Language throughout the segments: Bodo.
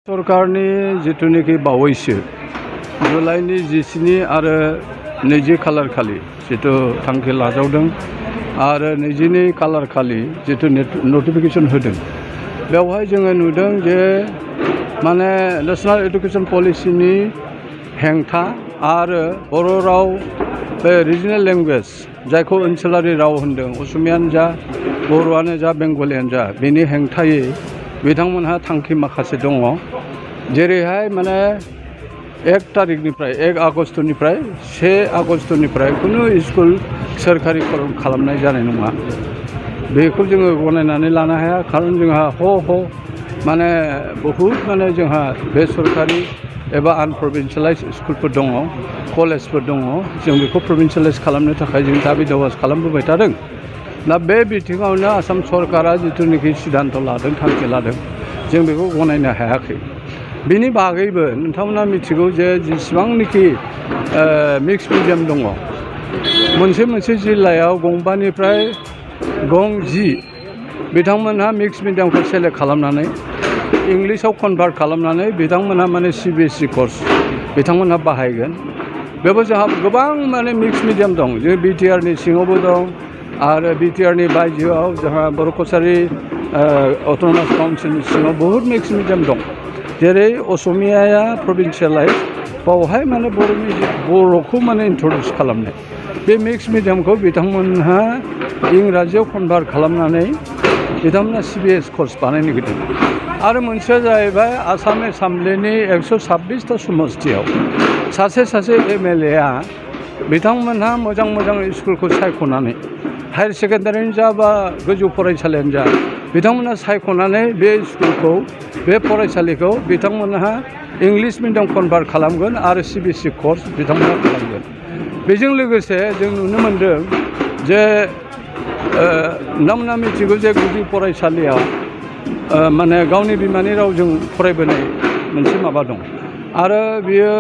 सरकारनि जिथुनिखि बावैसो जुलाइनि 17 आरो 20 खालार खालि जिथु थांखि लाजावदों आरो 22 खालार खालि जिथु नटिफिकेसन होदों बेवहाय जोङो नुदों जे माने नेशनेल एडुकेशन पलिसिनि हेंथा आरो बर' राव बे रिजनेल लेंगुवेज जायखौ ओनसोलारि राव होनदों असमियानो जा बर'आनो जा बेंगलियानो जा बेनि हेंथायै बिथांमोनहा थांखि माखासे दङ जेरैहाय माने 1 आगस्टनिफ्राय 1 आगस्टनिफ्राय खुनु स्कुल सोरखारि खालामनाय जानाय नङा बेखौ जोङो गनायनानै लानो हाया खारन जोंहा माने बहुद माने जोंहा बे सरखारि एबा आनप्रभिन्सियेलाइज स्कुलफोर दङ कलेजफोर दङ जों बेखौ प्रभिन्सियेलाइज खालामनो थाखाय जों दाबि दावा खालामबोबाय थादों दा बे बिथिङावनो आसाम सरकारा जिथुनिखि सिद्धान्त लादों थांखि लादों जों बेखौ गनायनो हायाखै बिनि बागैबो नोंथांमोना मिथिगौ जे जेसेबांनाखि मिक्स मिडियाम दङ मोनसे जिल्लायाव गंबानिफ्राय गं 10 बिथांमोनहा मिक्स मिडियामखौ सेलेक्ट खालामनानै इंलिसाव कनभार्ट खालामनानै बिथांमोनहा माने CBSE कर्स बिथांमोनहा बाहायगोन बेबो जोंहा गोबां माने मिक्स मिडियाम दं जे BTRनि सिङावबो दं आरो BTRनि बायजोआव जोंहा बर' कसारि अट'नमास काउन्सिलनि सिङाव बहुद मिक्स मिडियाम दं जेरै असमियाया प्रभिन्सियेलाइज बावहाय माने बर'खौ माने इन्ट्रडिउस खालामनाय बे मिक्स मिडियामखौ बिथांमोनहा इंराजियाव कनभार्ट खालामनानै बिथांमोनहा CBS कर्स बानायनो नागिरदों आरो मोनसेया जाहैबाय आसाम एसेम्ब्लिनि 126टा समस्तियाव सासे MLA आ बिथांमोनहा मोजां स्कुलखौ सायख'नानै हायार सेकेन्डारियानो जा बा गोजौ फरायसालियानो जा बिथांमोनहा सायख'नानै बे स्कुलखौ बे फरायसालिखौ बिथांमोनहा इंलिस मिडियाम कनभार्ट खालामगोन आरो CBSE कर्स बिथांमोनहा खालामगोन बेजों लोगोसे जों नुनो मोनदों जे नोंथांमोनहा मिथिगौ जे गुदि फरायसालियाव माने गावनि बिमानि रावजों फरायबोनाय मोनसे माबा दं आरो बियो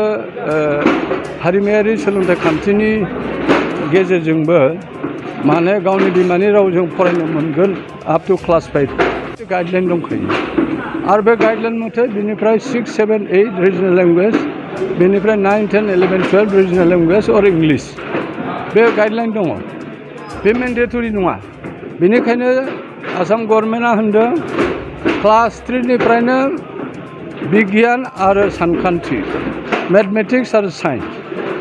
हारिमायारि सोलोंथाइ खान्थिनि गेजेरजोंबो माने गावनि बिमानि रावजों फरायनो मोनगोन आप टु क्लास 5 गाइडलाइन दंखायो आरो बे गाइडलाइन मथे बिनिफ्राय 6, 7, 8 रिजनेल लेंगुवेज बेनिफ्राय 9, 10, 11, 12 रिजनेल लेंगुवेज और इंलिश बे गाइडलाइन दङ बे मेन्डेटरि नङा बेनिखायनो आसाम गभर्नमेन्टआ होनदों क्लास 3 निफ्रायनो बिगियान आरो सानखान्थि मेथमेटिक्स आरो साइन्स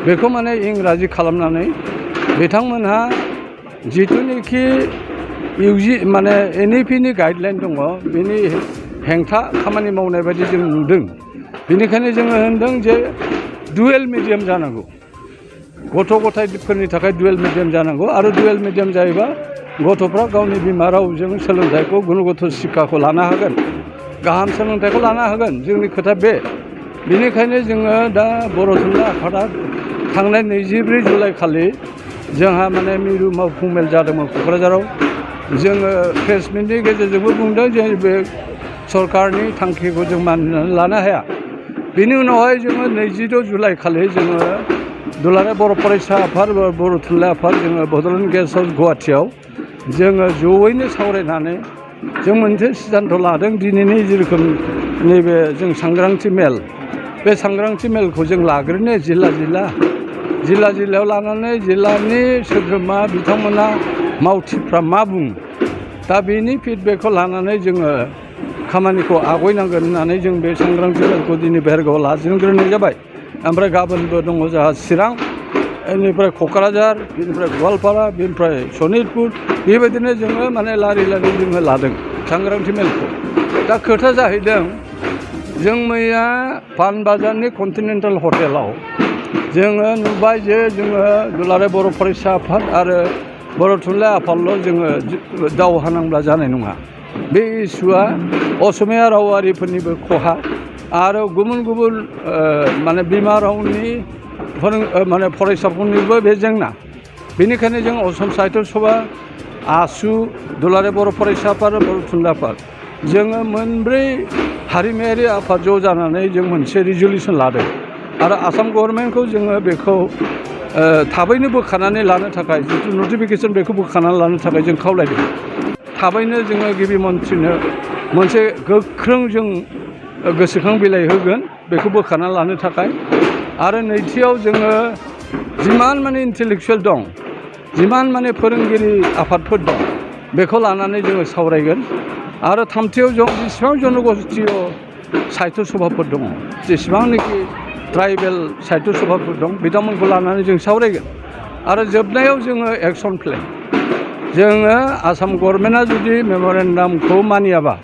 बेखौ माने इंराजि खालामनानै बिथांमोनहा जिथुनिखि माने NEP नि गाइडलाइन दङ बेनि हेंथा खामानि मावनाय बायदि जों नुदों बेनिखायनो जोङो होनदों जे डुवेल मिडियाम जानांगौ गथ' गथायफोरनि थाखाय डुवेल मिडियाम जानांगौ आरो डुवेल मिडियाम जायोबा गथ'फ्रा गावनि बिमा रावजों सोलोंथाइखौ गुनगथ शिक्षाखौ लानो हागोन गाहाम सोलोंथाइखौ लानो हागोन जोंनि खोथा बेनिखायनो जोङो दा बर' थुनलाइ आफादा थांनाय 24 जुलाइ खालि जोंहा माने मिरु मावफुं मेल जादोंमोन क'क्राझाराव जोङो प्रेस मिटनि गेजेरजोंबो बुंदों जे बे सरकारनि थांखिखौ जों मानिनानै लानो हाया बेनि उनावहाय जोङो 22 जुलाइ खालि जोङो दुलाराय बर' फरायसा आफाद बर' थुनलाइ आफाद जोङो बड'लेण्ड गेस्ट हाउस गुवाहाटियाव जोङो जयैनो सावरायनानै जों मोनसे सिद्धान्त लादों दिनैनि जेरोखोम नैबे जों सांग्रांथि मेल बे सांग्रांथि मेलखौ जों लाग्रोनो जिल्लायाव लानानै जिल्लानि सोद्रोमा बिथांमोना मावथिफ्रा मा बुङो दा बेनि फिडबेकखौ लानानै जोङो खामानिखौ आवगायनांगोन होननानै जों बे सांग्रांथि मेलखौ दिनै बेरगावआव लाजेनग्रोनाय जाबाय ओमफ्राय गाबोनबो दङ जोंहा चिरां बेनिफ्राय क'क्राझार बेनिफ्राय गवालपारा बेनिफ्राय सनितपुर बेबायदिनो जोङो माने लारि जोङो लादों सांग्रांथि मेलखौ दा खोथा जाहैदों जों मैया पानबाजारनि कन्टिनेन्टेल हटेलाव जोङो नुबाय जे जोङो दुलाराय बर' फरायसा आफाद आरो बर' थुनलाइ आफादल' जोङो दावहा नांब्ला जानाय नङा बे इस्युआ असमिया रावारिफोरनिबो खहा आरो गुबुन माने बिमा रावनि माने फरायसाफोरनिबो बे जेंना बेनिखायनो जों असम साहित्य सभा आसु दुलाराय बर' फरायसा आफाद आरो बर' थुनलाइ आफाद जोङो मोनब्रै हारिमायारि आफाद ज' जानानै जों मोनसे रिजलिउसन लादों आरो आसाम गभर्नमेन्टखौ जोङो बेखौ थाबैनो बोखानानै लानो थाखाय जिथु नटिफिकेसन बेखौ बोखानानै लानो थाखाय जों खावलायदों थाबैनो जोङो गिबि मन्थ्रिनो मोनसे गोख्रों जों गोसोखां बिलाइ होगोन बेखौ बोखारना लानो थाखाय आरो नैथियाव जोङो जिमान माने इन्टेलेक्सुवेल दं जिमान माने फोरोंगिरि आफादफोर दं बेखौ लानानै जोङो सावरायगोन आरो थामथियाव जों जेसेबां जनगोष्ठीय साहित्य सभाफोर दङ जेसेबांनाखि ट्राइबेल साहित्य सभाफोर दं बिथांमोनखौ लानानै जों सावरायगोन आरो जोबनायाव जोङो एक्सन प्लेन जोङो आसाम गभर्नमेन्टआ जुदि मेम'रेन्डामखौ मानियाबा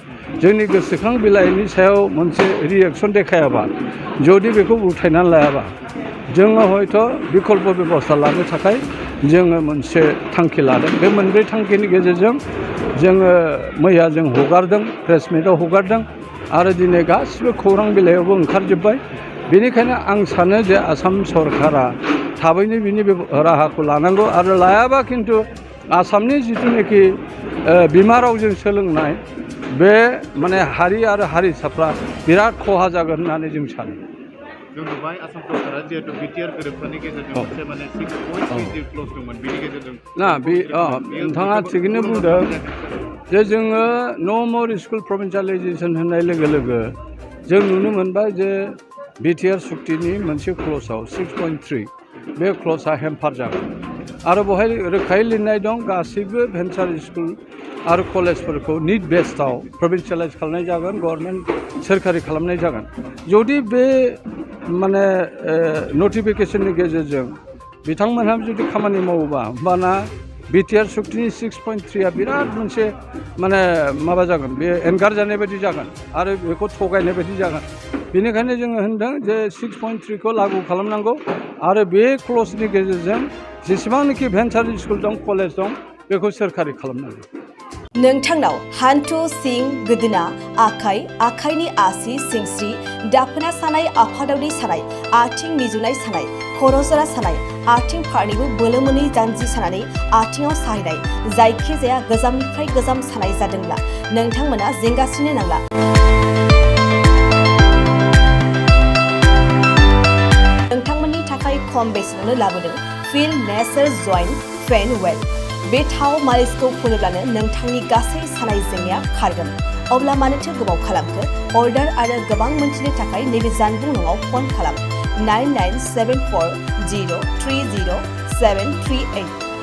जोंनि गोसोखां बिलाइनि सायाव मोनसे रिएक्सन देखायाबा जुदि बेखौ उथायनानै लायाबा जोङो हयथ' बिकल्प बेबस्था लानो थाखाय जोङो मोनसे थांखि लादों बे मोनब्रै थांखिनि गेजेरजों जोङो मैया जों हगारदों प्रेस मिटआव हगारदों आरो दिनै गासिबो खौरां बिलाइयावबो ओंखारजोब्बाय बेनिखायनो आं सानो जे आसाम सरकारा थाबैनो बिनि राहाखौ लानांगौ आरो लायाबा खिन्थु आसामनि जिथुनाखि बिमा रावजों सोलोंनाय बे माने हारि आरो हारिसाफ्रा बिराद खहा जागोन होननानै जों सानो जों नुबाय आसाम सरकारा जिहेतु बिटिआर गोरोबथानि गेजेरजों मोनसे माने 6.30 क्ल'ज दंमोन बेनि गेजेरजों ना बे नोंथाङा थिगैनो बुंदों जे जोङो नो मर स्कुल प्रभिन्सियेलाइजेसन होननाय लोगो लोगो जों नुनो मोनबाय जे बिटिआर सुक्तिनि मोनसे क्ल'जआव 6.3 बे क्ल'जआ हेम्पार जागोन आरो बेवहाय रोखायै लिरनाय दं गासैबो भेन्सार स्कुल आरो कलेजफोरखौ निट बेस्डआव प्रभिन्सियेलाइज खालामनाय जागोन गभर्नमेन्ट सोरखारि खालामनाय जागोन जुदि बे माने नटिफिकेसननि गेजेरजों बिथांमोनहा जुदि खामानि मावोबा होमबाना बिटिआर सुक्तिनि 6.3आ बिराद मोनसे माने माबा जागोन बे एंगारजानाय बायदि जागोन आरो बेखौ थगायनाय बायदि जागोन बेनिखायनो जोङो होनदों जे 6.3खौ लागु खालामनांगौ आरो बे क्ल'जनि गेजेरजों जेसेबांनाखि भेन्सार स्कुल दं कलेज दं बेखौ सोरखारि खालामनांगौ नोंथांनाव हान्थु सिं गोदोना आखाइनि आसि सिंस्रि दाफोना सानाय आफादावनि सानाय आथिं मिजुनाय सानाय खर' जरा सानाय आथिं फारनैबो बोलो मोनै जानजि सानानै आथिङाव साहैनाय जायखिजाया गोजामनिफ्राय गोजाम सानाय जादोंब्ला नोंथांमोना जिंगासिनो नांला नोंथांमोननि थाखाय खम बेसेनावनो लाबोदों फिल नेचार जइन्ट फेन वेल बे थाव मालिसखौ फुनोब्लानो नोंथांनि गासै सानाय जेंनाया खारगोन अब्ला मानोथो गोबाव खालामखो अर्डार आरो गोबां मोनथिनो थाखाय नैबे जानबुं नङाव फन खालाम 9974030738